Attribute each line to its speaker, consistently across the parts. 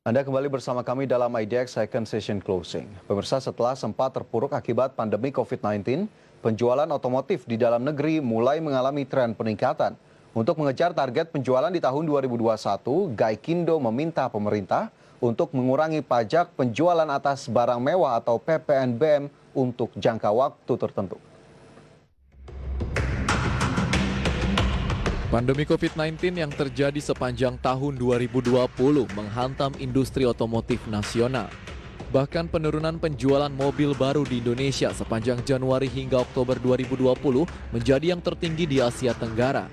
Speaker 1: Anda kembali bersama kami dalam IDX Second Session Closing. Pemirsa, setelah sempat terpuruk akibat pandemi COVID-19, penjualan otomotif di dalam negeri mulai mengalami tren peningkatan. Untuk mengejar target penjualan di tahun 2021, Gaikindo meminta pemerintah untuk mengurangi pajak penjualan atas barang mewah atau PPNBM untuk jangka waktu tertentu.
Speaker 2: Pandemi COVID-19 yang terjadi sepanjang tahun 2020 menghantam industri otomotif nasional. Bahkan penurunan penjualan mobil baru di Indonesia sepanjang Januari hingga Oktober 2020 menjadi yang tertinggi di Asia Tenggara.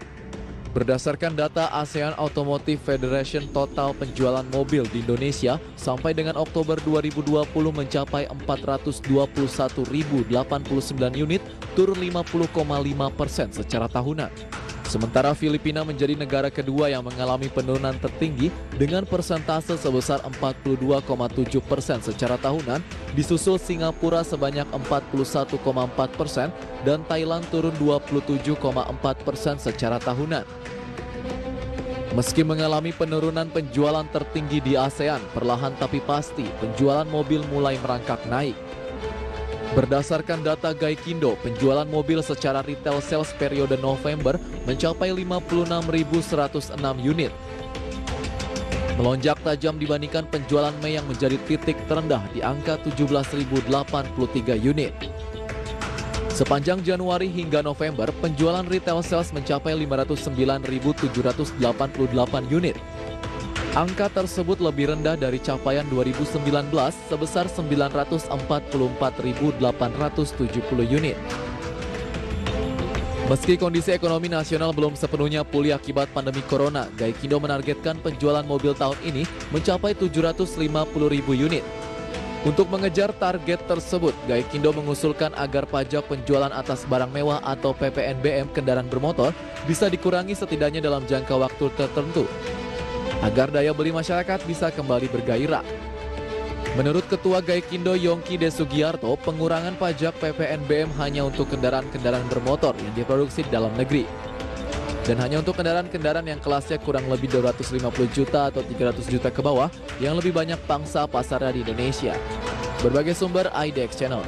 Speaker 2: Berdasarkan data ASEAN Automotive Federation, total penjualan mobil di Indonesia sampai dengan Oktober 2020 mencapai 421.089 unit, turun 50,5% secara tahunan. Sementara Filipina menjadi negara kedua yang mengalami penurunan tertinggi dengan persentase sebesar 42,7% secara tahunan, disusul Singapura sebanyak 41,4% dan Thailand turun 27,4% secara tahunan. Meski mengalami penurunan penjualan tertinggi di ASEAN, perlahan tapi pasti penjualan mobil mulai merangkak naik. Berdasarkan data Gaikindo, penjualan mobil secara retail sales periode November mencapai 56.106 unit. Melonjak tajam dibandingkan penjualan Mei yang menjadi titik terendah di angka 17.083 unit. Sepanjang Januari hingga November, penjualan retail sales mencapai 509.788 unit. Angka tersebut lebih rendah dari capaian 2019 sebesar 944.870 unit. Meski kondisi ekonomi nasional belum sepenuhnya pulih akibat pandemi corona, Gaikindo menargetkan penjualan mobil tahun ini mencapai 750.000 unit. Untuk mengejar target tersebut, Gaikindo mengusulkan agar pajak penjualan atas barang mewah atau PPNBM kendaraan bermotor bisa dikurangi setidaknya dalam jangka waktu tertentu, agar daya beli masyarakat bisa kembali bergairah. Menurut Ketua Gaikindo Yongki Desugiarto, pengurangan pajak PPNBM hanya untuk kendaraan-kendaraan bermotor yang diproduksi di dalam negeri. Dan hanya untuk kendaraan-kendaraan yang kelasnya kurang lebih 250 juta atau 300 juta ke bawah yang lebih banyak pangsa pasarnya di Indonesia. Berbagai sumber IDX Channel.